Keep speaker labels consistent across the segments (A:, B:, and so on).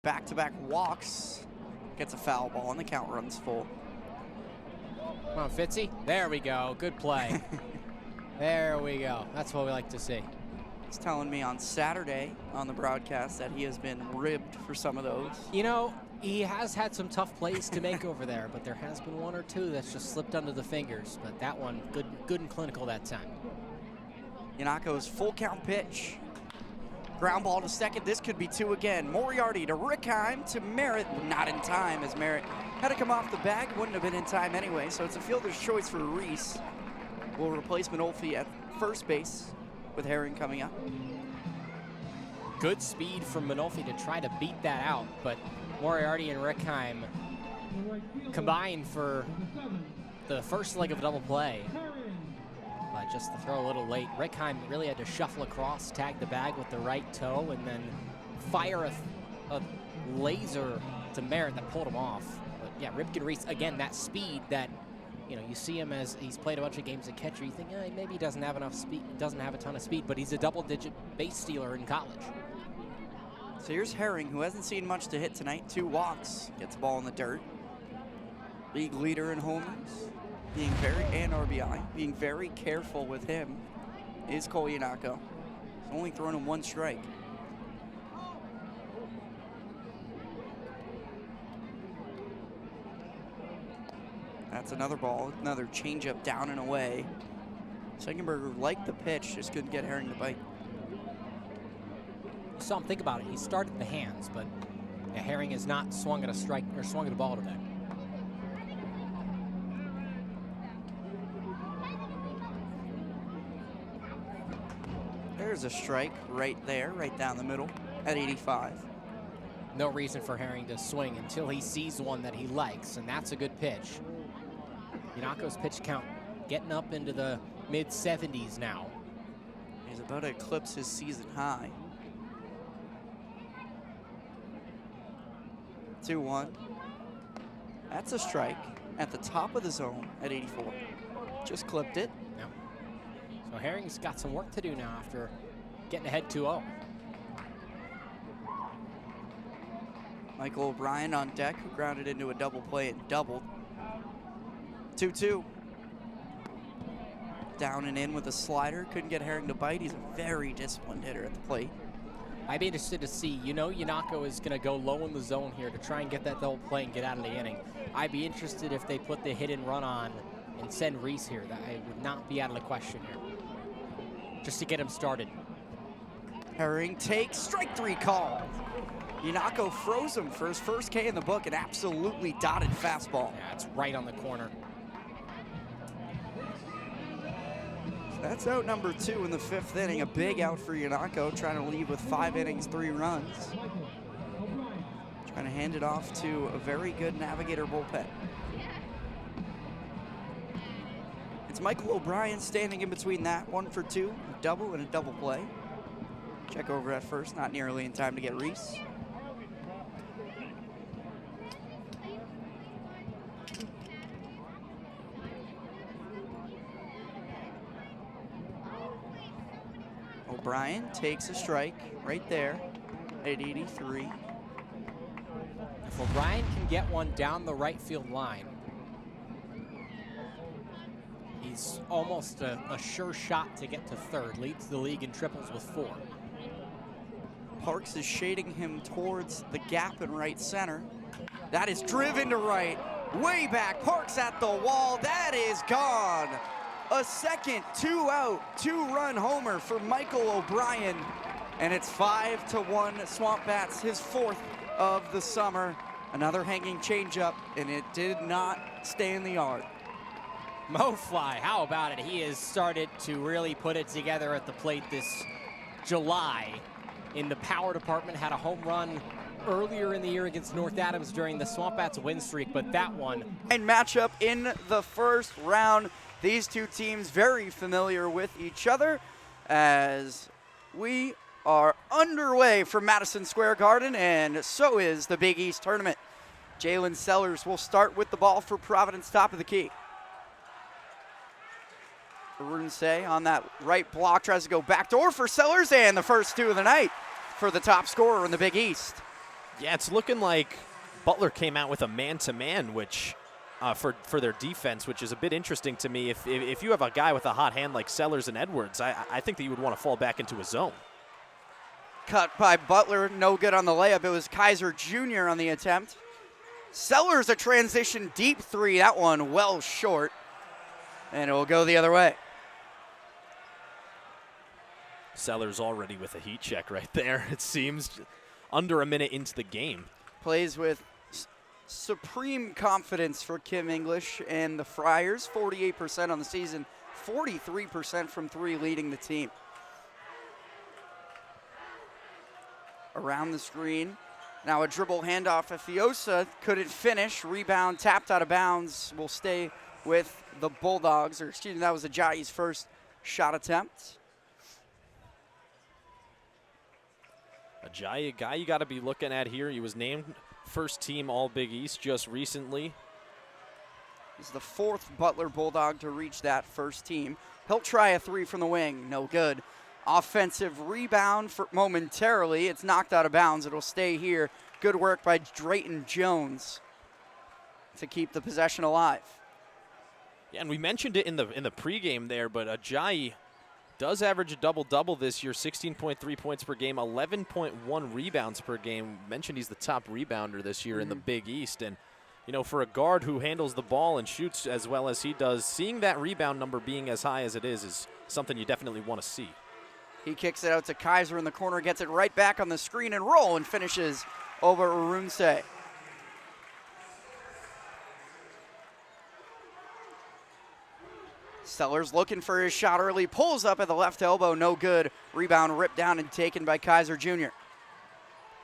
A: back-to-back walks. Gets a foul ball and the count runs full.
B: Come on, Fitzy. There we go. Good play. There we go. That's what we like to see.
A: He's telling me on Saturday on the broadcast that he has been ribbed for some of those.
B: You know, he has had some tough plays to make over there, but there has been one or two that's just slipped under the fingers. But that one, good and clinical that time.
A: Yanako's full count pitch. Ground ball to second. This could be two again. Moriarty to Rickheim to Merritt. Not in time, as Merritt had to come off the bag. Wouldn't have been in time anyway, so it's a fielder's choice for Reese. Will replace Manolfi at first base with Herring coming up.
B: Good speed from Manolfi to try to beat that out, but Moriarty and Rickheim combined for the first leg of a double play. But just to throw a little late, Rickheim really had to shuffle across, tag the bag with the right toe, and then fire a laser to Merritt that pulled him off. But yeah, Ripken Reese, again, that speed that, you know, you see him as he's played a bunch of games at catcher. You think, maybe he doesn't have enough speed, doesn't have a ton of speed, but he's a double-digit base stealer in college.
A: So here's Herring, who hasn't seen much to hit tonight. 2 walks, gets the ball in the dirt. League leader in homers, and RBI. Being very careful with him is Cole Yanako. He's only thrown him 1 strike. That's another ball, another changeup down and away. Segenberger liked the pitch, just couldn't get Herring to bite.
B: You saw him think about it. He started the hands, but yeah, Herring has not swung at a strike or swung at a ball today.
A: There's a strike right there, right down the middle at 85.
B: No reason for Herring to swing until he sees one that he likes, and that's a good pitch. Yanako's pitch count getting up into the mid-70s now.
A: He's about to eclipse his season high. 2-1. That's a strike at the top of the zone at 84. Just clipped it.
B: Yeah. So Herring's got some work to do now after getting ahead 2-0.
A: Michael O'Brien on deck, who grounded into a double play and doubled. 2-2. Down and in with a slider. Couldn't get Herring to bite. He's a very disciplined hitter at the plate.
B: I'd be interested to see, you know, Yanako is going to go low in the zone here to try and get that double play and get out of the inning. I'd be interested if they put the hit and run on and send Reese here. That would not be out of the question here. Just to get him started.
A: Herring takes strike 3 call. Yanako froze him for his first K in the book, an absolutely dotted fastball.
B: Yeah, it's right on the corner.
A: That's out number 2 in the 5th inning. A big out for Yanako, trying to lead with 5 innings, 3 runs. Trying to hand it off to a very good Navigator bullpen. It's Michael O'Brien standing in between that. 1 for 2, a double and a double play. Check over at first, not nearly in time to get Reese. O'Brien takes a strike right there at 83.
B: If O'Brien can get one down the right field line, he's almost a sure shot to get to third. Leads the league in triples with 4.
A: Parks is shading him towards the gap in right center. That is driven to right, way back. Parks at the wall. That is gone. A second 2-out, 2-run homer for Michael O'Brien. And it's 5-1 Swamp Bats, his 4th of the summer. Another hanging changeup, and it did not stay in the yard.
B: MoFly, how about it? He has started to really put it together at the plate this July. In the power department, had a home run earlier in the year against North Adams during the Swamp Bats win streak, but that one.
A: And matchup in the first round. These two teams very familiar with each other as we are underway from Madison Square Garden, and so is the Big East tournament. Jalen Sellers will start with the ball for Providence, top of the key. Runse on that right block tries to go backdoor for Sellers, and the first 2 of the night for the top scorer in the Big East.
C: Yeah, it's looking like Butler came out with a man-to-man, which for their defense, which is a bit interesting to me. If you have a guy with a hot hand like Sellers and Edwards, I think that you would want to fall back into a zone.
A: Cut by Butler, no good on the layup. It was Kaiser Jr. on the attempt. Sellers a transition deep three, that one well short, and it will go the other way.
C: Sellers already with a heat check right there, it seems, under a minute into the game.
A: Plays with supreme confidence for Kim English and the Friars, 48% on the season, 43% from three, leading the team. Around the screen, now a dribble handoff. Ifiosa couldn't finish, rebound tapped out of bounds, will stay with the Bulldogs, or excuse me, that was Ajayi's first shot attempt.
C: Ajayi, a guy you got to be looking at here. He was named first team All Big East just recently.
A: He's the fourth Butler Bulldog to reach that first team. He'll try a three from the wing, no good. Offensive rebound for momentarily. It's knocked out of bounds. It'll stay here. Good work by Drayton Jones to keep the possession alive.
C: Yeah, and we mentioned it in the pregame there, but Ajayi does average a double-double this year, 16.3 points per game, 11.1 rebounds per game. Mentioned he's the top rebounder this year in the Big East. And, you know, for a guard who handles the ball and shoots as well as he does, seeing that rebound number being as high as it is something you definitely want to see.
A: He kicks it out to Kaiser in the corner, gets it right back on the screen and roll, and finishes over Arunse. Sellers looking for his shot early, pulls up at the left elbow, no good. Rebound ripped down and taken by Kaiser Jr.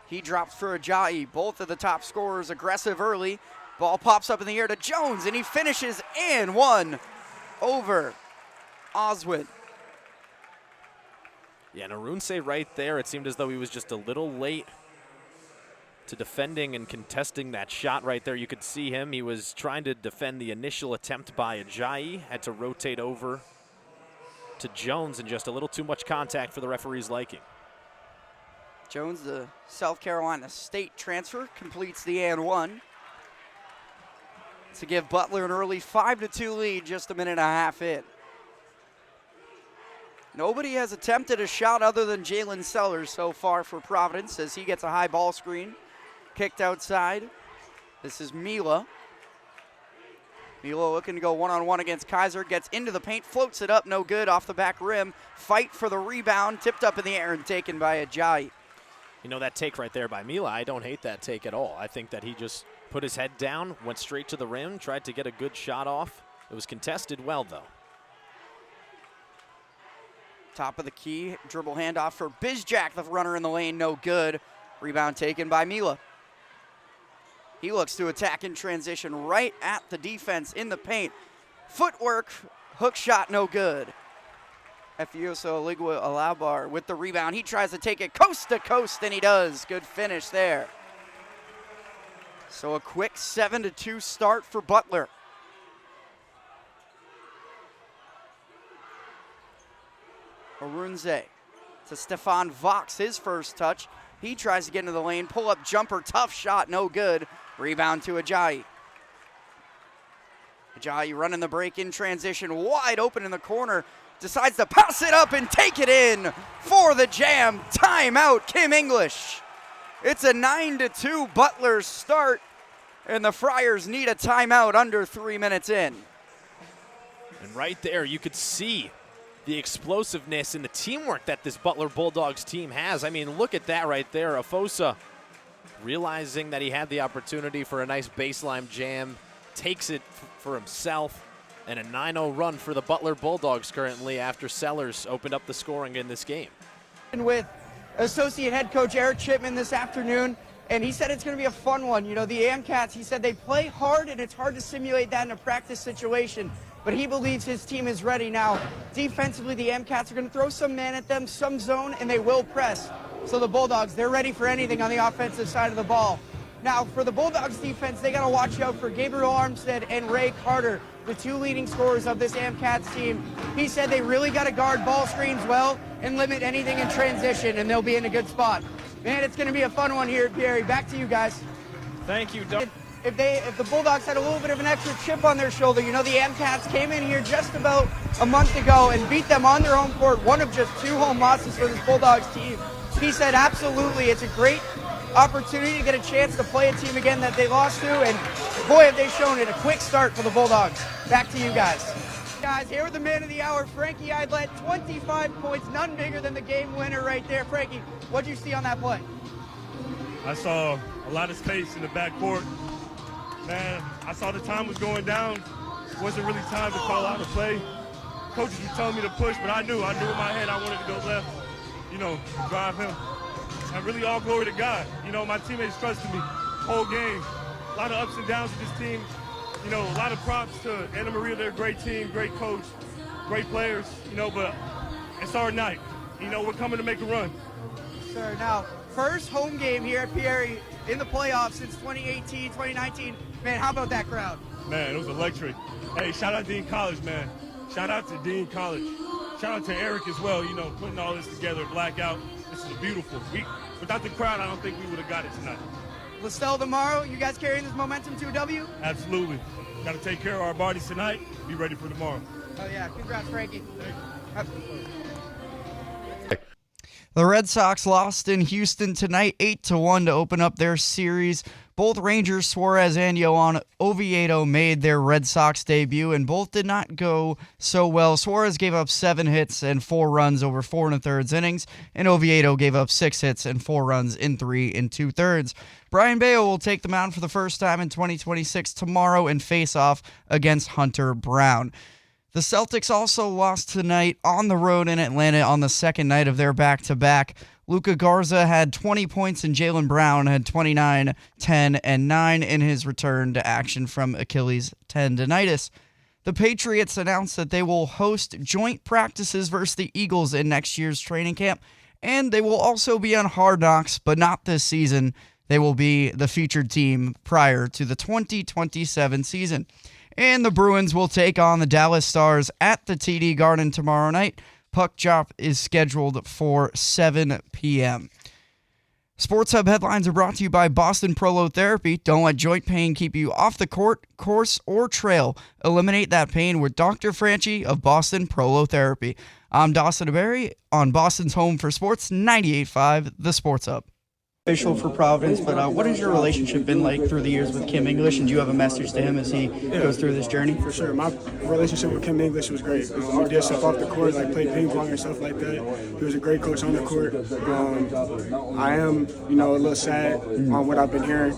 A: He drops for Ajayi. Both of the top scorers aggressive early. Ball pops up in the air to Jones, and he finishes and one over Oswin.
C: Yeah, and Arunse right there, it seemed as though he was just a little late to defending and contesting that shot right there. You could see him. He was trying to defend the initial attempt by Ajayi, had to rotate over to Jones, and just a little too much contact for the referee's liking.
A: Jones, the South Carolina State transfer, completes the and one to give Butler an early 5-2 lead just a minute and a half in. Nobody has attempted a shot other than Jalen Sellers so far for Providence as he gets a high ball screen. Kicked outside. This is Mila. Mila looking to go one-on-one against Kaiser. Gets into the paint, floats it up, no good, off the back rim. Fight for the rebound, tipped up in the air and taken by Ajayi.
C: You know, that take right there by Mila, I don't hate that take at all. I think that he just put his head down, went straight to the rim, tried to get a good shot off. It was contested well, though.
A: Top of the key, dribble handoff for Bizjack, the runner in the lane, no good. Rebound taken by Mila. He looks to attack in transition right at the defense in the paint. Footwork, hook shot, no good. Efioso Oligua Alabar with the rebound. He tries to take it coast to coast, and he does. Good finish there. So a quick 7-2 start for Butler. Arunze to Stefan Vox, his first touch. He tries to get into the lane, pull up jumper, tough shot, no good. Rebound to Ajayi. Ajayi running the break in transition, wide open in the corner. Decides to pass it up and take it in for the jam. Timeout, Kim English. It's a 9-2 Butler start, and the Friars need a timeout under 3 minutes in.
C: And right there, you could see the explosiveness and the teamwork that this Butler Bulldogs team has. I mean, look at that right there. Afosa realizing that he had the opportunity for a nice baseline jam, takes it for himself, and a 9-0 run for the Butler Bulldogs currently after Sellers opened up the scoring in this game.
A: With Associate Head Coach Eric Chipman this afternoon, and he said it's going to be a fun one. You know, the AmCats, he said they play hard, and it's hard to simulate that in a practice situation. But he believes his team is ready now. Defensively, the AmCats are going to throw some man at them, some zone, and they will press. So the Bulldogs, they're ready for anything on the offensive side of the ball. Now, for the Bulldogs defense, they got to watch out for Gabriel Armstead and Ray Carter, the two leading scorers of this AmCats team. He said they really got to guard ball screens well and limit anything in transition, and they'll be in a good spot. Man, it's going to be a fun one here at Pierre. Back to you guys.
D: Thank you, Doug.
A: If the Bulldogs had a little bit of an extra chip on their shoulder, you know, the MCats came in here just about a month ago and beat them on their home court, one of just 2 home losses for this Bulldogs team. He said, absolutely, it's a great opportunity to get a chance to play a team again that they lost to, and boy, have they shown it. A quick start for the Bulldogs. Back to you guys. Guys, here with the man of the hour, Frankie Idlet, 25 points, none bigger than the game winner right there. Frankie, what'd you see on that play?
E: I saw a lot of space in the backcourt. Man, I saw the time was going down. It wasn't really time to call out a play. Coaches were telling me to push, but I knew in my head I wanted to go left, you know, drive him. And really all glory to God. You know, my teammates trusted me whole game. A lot of ups and downs with this team. You know, a lot of props to Anna Maria. They're a great team, great coach, great players, you know, but it's our night. You know, we're coming to make a run.
A: Sure. Now, first home game here at Pierre in the playoffs since 2018, 2019. Man, how about that crowd?
E: Man, it was electric. Hey, shout out Dean College, man. Shout out to Dean College. Shout out to Eric as well, you know, putting all this together, blackout. This is beautiful. Without the crowd, I don't think we would have got it tonight.
A: Listell tomorrow, you guys carrying this momentum to a W?
E: Absolutely. Got to take care of our bodies tonight, be ready for tomorrow.
A: Oh, yeah. Congrats, Frankie.
F: The Red Sox lost in Houston tonight, 8-1 to open up their series. Both Rangers, Suarez and Yohan Oviedo, made their Red Sox debut, and both did not go so well. Suarez gave up 7 hits and 4 runs over 4 1/3 innings, and Oviedo gave up 6 hits and 4 runs in 3 2/3. Brian Bayo will take the mound for the first time in 2026 tomorrow and face off against Hunter Brown. The Celtics also lost tonight on the road in Atlanta on the second night of their back-to-back. Luka Garza had 20 points and Jaylen Brown had 29, 10, and 9 in his return to action from Achilles tendonitis. The Patriots announced that they will host joint practices versus the Eagles in next year's training camp, and they will also be on Hard Knocks, but not this season. They will be the featured team prior to the 2027 season. And the Bruins will take on the Dallas Stars at the TD Garden tomorrow night. Puck drop is scheduled for 7 p.m. Sports Hub headlines are brought to you by Boston Prolotherapy. Don't let joint pain keep you off the court, course, or trail. Eliminate that pain with Dr. Franchi of Boston Prolotherapy. I'm Dawson DiBarri on Boston's home for sports, 98.5 The Sports Hub.
A: Official for Providence, but what has your relationship been like through the years with Kim English, and do you have a message to him as he goes through this journey?
G: For sure. My relationship with Kim English was great. We did stuff off the court, like play ping pong and stuff like that. He was a great coach on the court. I am, a little sad on what I've been hearing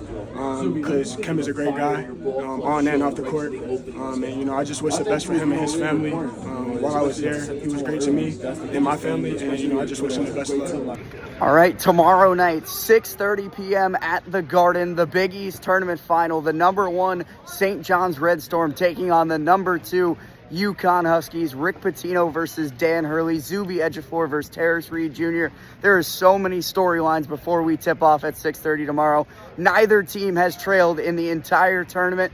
G: because Kim is a great guy on and off the court. And, I just wish the best for him and his family. While I was there, he was great to me and my family, and, I just wish him the best of luck.
A: All right, tomorrow night, 6:30 p.m. at the Garden, the Big East Tournament Final. The number 1 St. John's Red Storm taking on the number 2 UConn Huskies. Rick Pitino versus Dan Hurley. Zuby Ejiofor versus Terrace Reed Jr. There are so many storylines before we tip off at 6:30 tomorrow. Neither team has trailed in the entire tournament.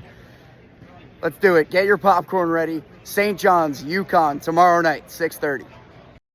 A: Let's do it. Get your popcorn ready. St. John's, UConn, tomorrow night, 6:30.